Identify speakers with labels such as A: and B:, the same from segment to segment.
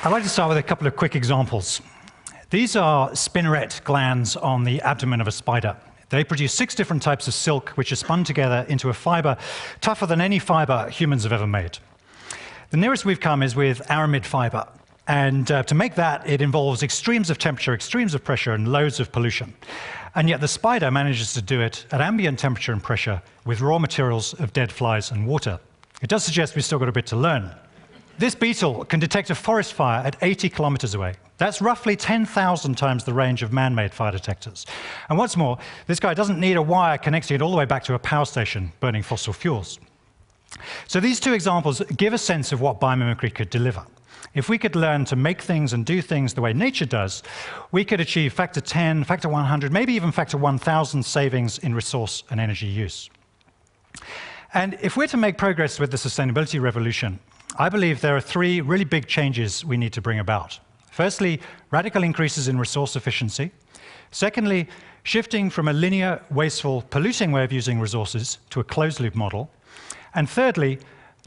A: I'd like to start with a couple of quick examples. These are spinneret glands on the abdomen of a spider. They produce 6 different types of silk, which are spun together into a fiber tougher than any fiber humans have ever made. The nearest we've come is with aramid fiber. And to make that, it involves extremes of temperature, extremes of pressure, and loads of pollution. And yet the spider manages to do it at ambient temperature and pressure with raw materials of dead flies and water. It does suggest we've still got a bit to learn. This beetle can detect a forest fire at 80 kilometers away. That's roughly 10,000 times the range of man-made fire detectors. And what's more, this guy doesn't need a wire connecting it all the way back to a power station burning fossil fuels. So these 2 examples give a sense of what biomimicry could deliver. If we could learn to make things and do things the way nature does, we could achieve factor 10, factor 100, maybe even factor 1,000 savings in resource and energy use. And if we're to make progress with the sustainability revolution, I believe there are 3 really big changes we need to bring about. Firstly, radical increases in resource efficiency. Secondly, shifting from a linear, wasteful, polluting way of using resources to a closed-loop model. And thirdly,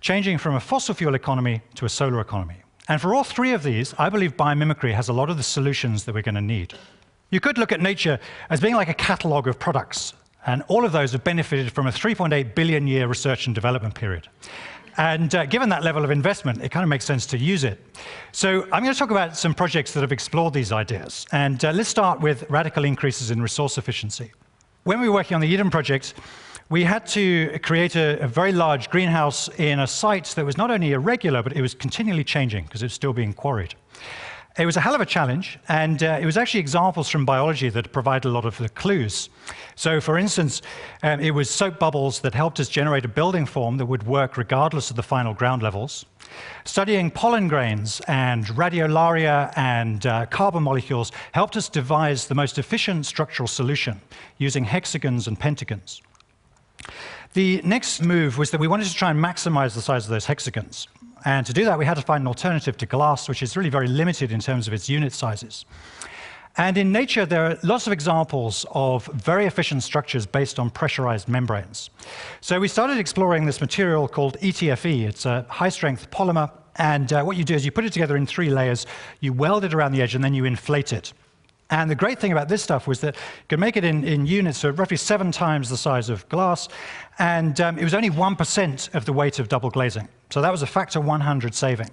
A: changing from a fossil fuel economy to a solar economy. And for all 3 of these, I believe biomimicry has a lot of the solutions that we're going to need. You could look at nature as being like a catalogue of products, and all of those have benefited from a 3.8 billion year research and development period. And given that level of investment, it kind of makes sense to use it. So I'm going to talk about some projects that have explored these ideas. And let's start with radical increases in resource efficiency. When we were working on the Eden project, we had to create a very large greenhouse in a site that was not only irregular, but it was continually changing because it was still being quarried. It was a hell of a challenge, and it was actually examples from biology that provide a lot of the clues. So, for instance, it was soap bubbles that helped us generate a building form that would work regardless of the final ground levels. Studying pollen grains and radiolaria and carbon molecules helped us devise the most efficient structural solution using hexagons and pentagons. The next move was that we wanted to try and maximize the size of those hexagons. And to do that, we had to find an alternative to glass, which is really very limited in terms of its unit sizes. And in nature, there are lots of examples of very efficient structures based on pressurized membranes. So we started exploring this material called ETFE. It's a high-strength polymer. And what you do is you put it together in 3 layers, you weld it around the edge, and then you inflate it. And the great thing about this stuff was that you could make it in units, so roughly 7 times the size of glass, and it was only 1% of the weight of double glazing. So that was a factor 100 saving.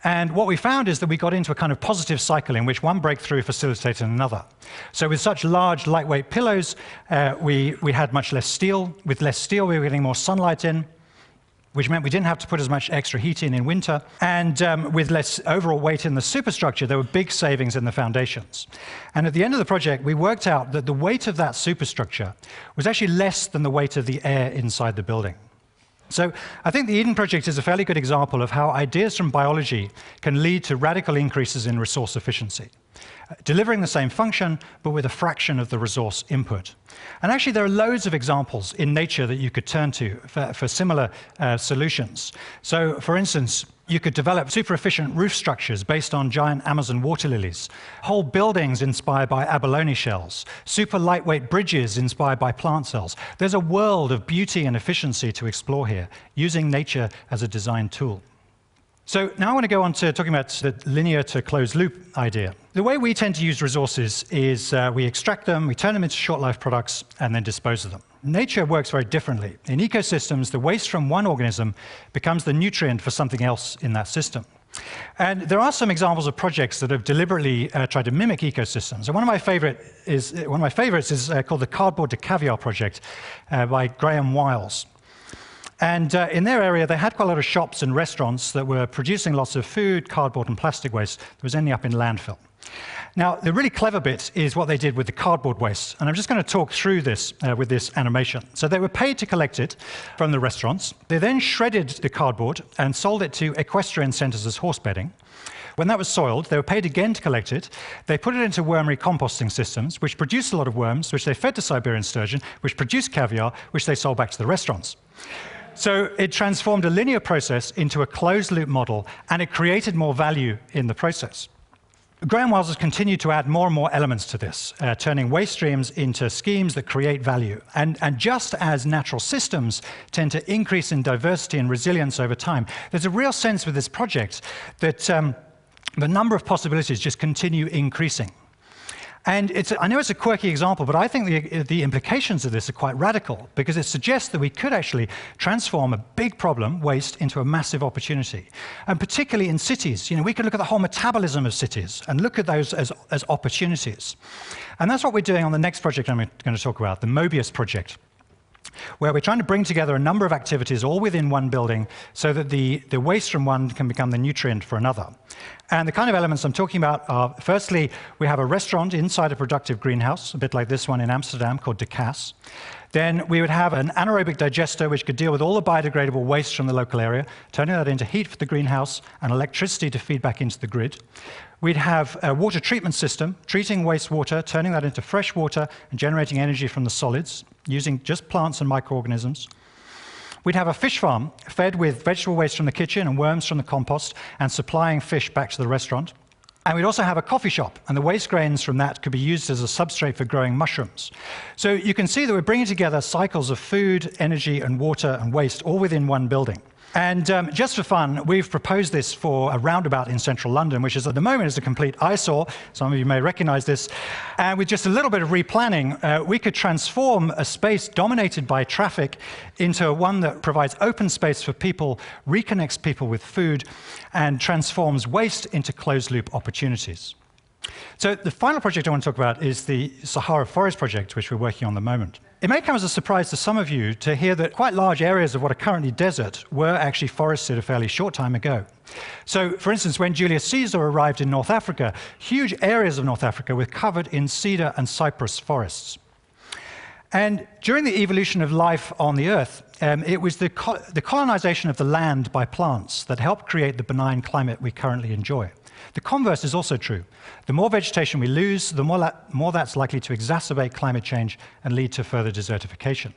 A: And what we found is that we got into a kind of positive cycle in which one breakthrough facilitated another. So with such large, lightweight pillows, we had much less steel. With less steel, we were getting more sunlight in, which meant we didn't have to put as much extra heat in winter. And with less overall weight in the superstructure, there were big savings in the foundations. And at the end of the project, we worked out that the weight of that superstructure was actually less than the weight of the air inside the building. So I think the Eden project is a fairly good example of how ideas from biology can lead to radical increases in resource efficiency, delivering the same function, but with a fraction of the resource input. And actually, there are loads of examples in nature that you could turn to for similar solutions. So, for instance, you could develop super efficient roof structures based on giant Amazon water lilies, whole buildings inspired by abalone shells, super lightweight bridges inspired by plant cells. There's a world of beauty and efficiency to explore here, using nature as a design tool. So now I want to go on to talking about the linear to closed loop idea. The way we tend to use resources is we extract them, we turn them into short-life products, and then dispose of them. Nature works very differently. In ecosystems, the waste from one organism becomes the nutrient for something else in that system. And there are some examples of projects that have deliberately tried to mimic ecosystems. And one of my favorites is called the Cardboard to Caviar project by Graham Wiles. And in their area, they had quite a lot of shops and restaurants that were producing lots of food, cardboard, and plastic waste that was ending up in landfill. Now, the really clever bit is what they did with the cardboard waste. And I'm just going to talk through this with this animation. So they were paid to collect it from the restaurants. They then shredded the cardboard and sold it to equestrian centers as horse bedding. When that was soiled, they were paid again to collect it. They put it into wormery composting systems, which produced a lot of worms, which they fed to Siberian sturgeon, which produced caviar, which they sold back to the restaurants. So it transformed a linear process into a closed-loop model, and it created more value in the process. Graham Wiles has continued to add more and more elements to this, turning waste streams into schemes that create value. And just as natural systems tend to increase in diversity and resilience over time, there's a real sense with this project that the number of possibilities just continue increasing. And I know it's a quirky example, but I think the implications of this are quite radical, because it suggests that we could actually transform a big problem, waste, into a massive opportunity. And particularly in cities, we could look at the whole metabolism of cities and look at those as opportunities. And that's what we're doing on the next project I'm going to talk about, the Mobius project, where we're trying to bring together a number of activities all within one building so that the waste from one can become the nutrient for another. And the kind of elements I'm talking about are, firstly, we have a restaurant inside a productive greenhouse, a bit like this one in Amsterdam called De Cas. Then we would have an anaerobic digester which could deal with all the biodegradable waste from the local area, turning that into heat for the greenhouse and electricity to feed back into the grid. We'd have a water treatment system, treating wastewater, turning that into fresh water and generating energy from the solids, using just plants and microorganisms. We'd have a fish farm fed with vegetable waste from the kitchen and worms from the compost and supplying fish back to the restaurant. And we'd also have a coffee shop, and the waste grains from that could be used as a substrate for growing mushrooms. So you can see that we're bringing together cycles of food, energy, and water and waste all within one building. And just for fun, we've proposed this for a roundabout in central London, which is at the moment is a complete eyesore. Some of you may recognize this. And with just a little bit of replanning, we could transform a space dominated by traffic into one that provides open space for people, reconnects people with food, and transforms waste into closed-loop opportunities. So the final project I want to talk about is the Sahara Forest project, which we're working on at the moment. It may come as a surprise to some of you to hear that quite large areas of what are currently desert were actually forested a fairly short time ago. So, for instance, when Julius Caesar arrived in North Africa, huge areas of North Africa were covered in cedar and cypress forests. And during the evolution of life on the Earth, it was the colonization of the land by plants that helped create the benign climate we currently enjoy. The converse is also true. The more vegetation we lose, the more that's likely to exacerbate climate change and lead to further desertification.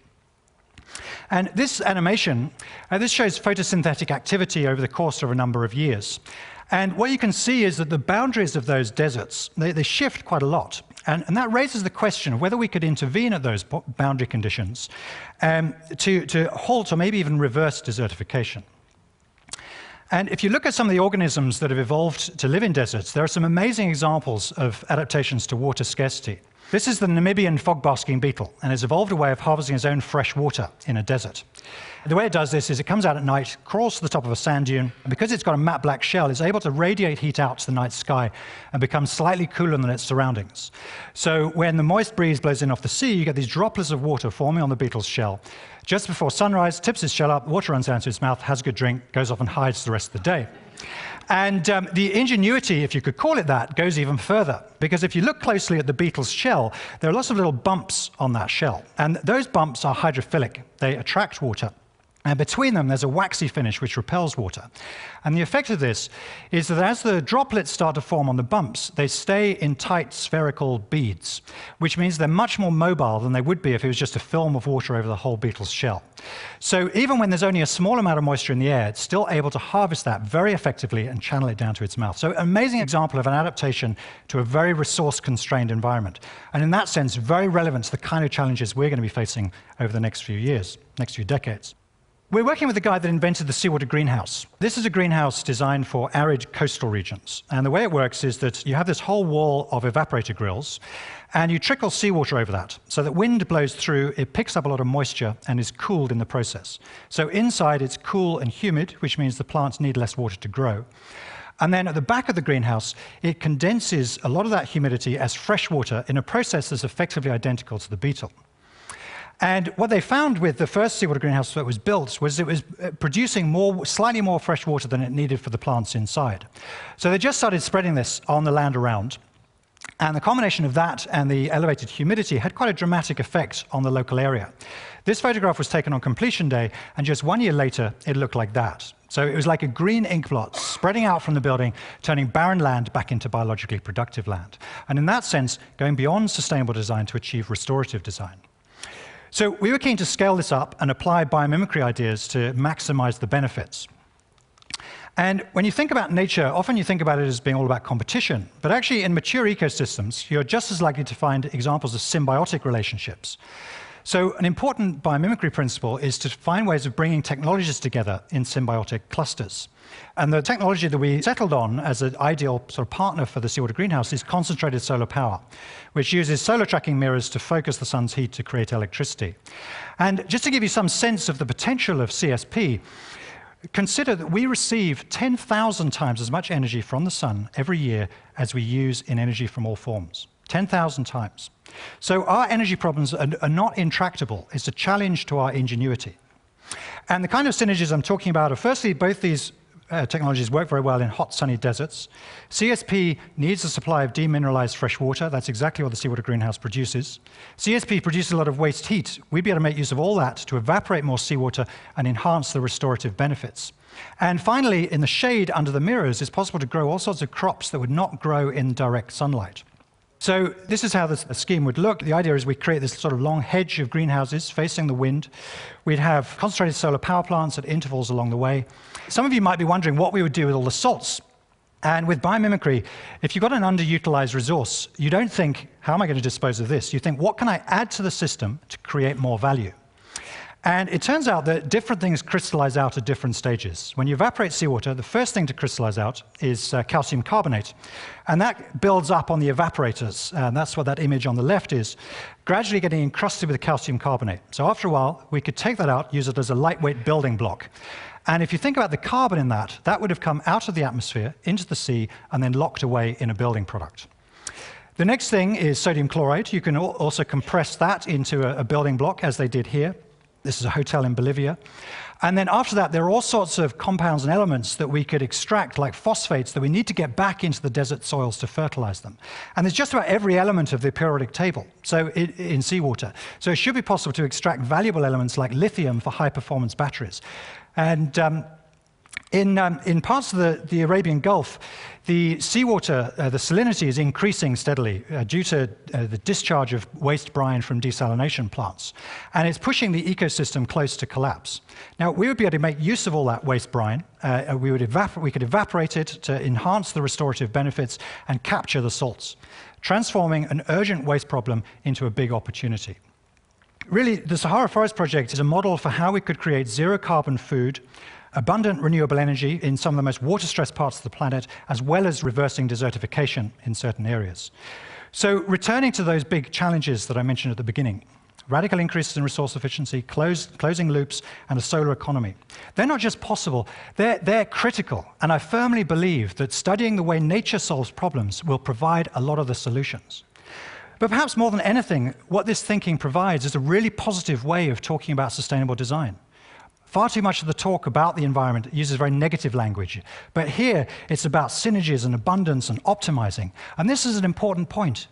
A: And this animation, this shows photosynthetic activity over the course of a number of years. And what you can see is that the boundaries of those deserts, they shift quite a lot. And that raises the question of whether we could intervene at those boundary conditions to halt or maybe even reverse desertification. And if you look at some of the organisms that have evolved to live in deserts, there are some amazing examples of adaptations to water scarcity. This is the Namibian fog-basking beetle, and has evolved a way of harvesting its own fresh water in a desert. The way it does this is it comes out at night, crawls to the top of a sand dune, and because it's got a matte black shell, it's able to radiate heat out to the night sky and become slightly cooler than its surroundings. So when the moist breeze blows in off the sea, you get these droplets of water forming on the beetle's shell. Just before sunrise, tips its shell up, water runs down to its mouth, has a good drink, goes off and hides the rest of the day. And the ingenuity, if you could call it that, goes even further. Because if you look closely at the beetle's shell, there are lots of little bumps on that shell. And those bumps are hydrophilic. They attract water. And between them, there's a waxy finish which repels water. And the effect of this is that as the droplets start to form on the bumps, they stay in tight spherical beads, which means they're much more mobile than they would be if it was just a film of water over the whole beetle's shell. So even when there's only a small amount of moisture in the air, it's still able to harvest that very effectively and channel it down to its mouth. So an amazing example of an adaptation to a very resource-constrained environment. And in that sense, very relevant to the kind of challenges we're going to be facing over the next few years, next few decades. We're working with the guy that invented the seawater greenhouse. This is a greenhouse designed for arid coastal regions. And the way it works is that you have this whole wall of evaporator grills, and you trickle seawater over that. So that wind blows through, it picks up a lot of moisture and is cooled in the process. So inside it's cool and humid, which means the plants need less water to grow. And then at the back of the greenhouse, it condenses a lot of that humidity as fresh water in a process that's effectively identical to the beetle. And what they found with the first seawater greenhouse that was built was it was producing slightly more fresh water than it needed for the plants inside. So they just started spreading this on the land around. And the combination of that and the elevated humidity had quite a dramatic effect on the local area. This photograph was taken on completion day, and just 1 year later, it looked like that. So it was like a green ink blot spreading out from the building, turning barren land back into biologically productive land. And in that sense, going beyond sustainable design to achieve restorative design. So we were keen to scale this up and apply biomimicry ideas to maximize the benefits. And when you think about nature, often you think about it as being all about competition. But actually, in mature ecosystems, you're just as likely to find examples of symbiotic relationships. So an important biomimicry principle is to find ways of bringing technologies together in symbiotic clusters. And the technology that we settled on as an ideal sort of partner for the seawater greenhouse is concentrated solar power, which uses solar tracking mirrors to focus the sun's heat to create electricity. And just to give you some sense of the potential of CSP, consider that we receive 10,000 times as much energy from the sun every year as we use in energy from all forms. 10,000 times. So our energy problems are not intractable. It's a challenge to our ingenuity. And the kind of synergies I'm talking about are, firstly, both these technologies work very well in hot, sunny deserts. CSP needs a supply of demineralized fresh water. That's exactly what the seawater greenhouse produces. CSP produces a lot of waste heat. We'd be able to make use of all that to evaporate more seawater and enhance the restorative benefits. And finally, in the shade under the mirrors, it's possible to grow all sorts of crops that would not grow in direct sunlight. So this is how the scheme would look. The idea is we create this sort of long hedge of greenhouses facing the wind. We'd have concentrated solar power plants at intervals along the way. Some of you might be wondering what we would do with all the salts. And with biomimicry, if you've got an underutilized resource, you don't think, how am I going to dispose of this? You think, what can I add to the system to create more value? And it turns out that different things crystallize out at different stages. When you evaporate seawater, the first thing to crystallize out is calcium carbonate. And that builds up on the evaporators. And that's what that image on the left is, gradually getting encrusted with calcium carbonate. So after a while, we could take that out, use it as a lightweight building block. And if you think about the carbon in that, that would have come out of the atmosphere, into the sea, and then locked away in a building product. The next thing is sodium chloride. You can also compress that into a building block, as they did here. This is a hotel in Bolivia. And then after that, there are all sorts of compounds and elements that we could extract, like phosphates, that we need to get back into the desert soils to fertilize them. And there's just about every element of the periodic table in seawater. So it should be possible to extract valuable elements like lithium for high-performance batteries. And in parts of the Arabian Gulf, the seawater, the salinity is increasing steadily due to the discharge of waste brine from desalination plants. And it's pushing the ecosystem close to collapse. Now, we would be able to make use of all that waste brine. We could evaporate it to enhance the restorative benefits and capture the salts, transforming an urgent waste problem into a big opportunity. Really, the Sahara Forest Project is a model for how we could create zero-carbon food, abundant renewable energy in some of the most water-stressed parts of the planet, as well as reversing desertification in certain areas. So returning to those big challenges that I mentioned at the beginning, radical increases in resource efficiency, closing loops, and a solar economy. They're not just possible, they're critical. And I firmly believe that studying the way nature solves problems will provide a lot of the solutions. But perhaps more than anything, what this thinking provides is a really positive way of talking about sustainable design. Far too much of the talk about the environment uses very negative language. But here, it's about synergies and abundance and optimizing. And this is an important point.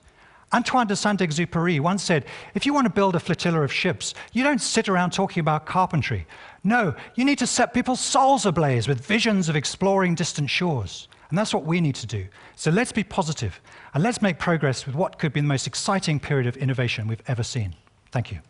A: Antoine de Saint-Exupéry once said, if you want to build a flotilla of ships, you don't sit around talking about carpentry. No, you need to set people's souls ablaze with visions of exploring distant shores. And that's what we need to do. So let's be positive, and let's make progress with what could be the most exciting period of innovation we've ever seen. Thank you.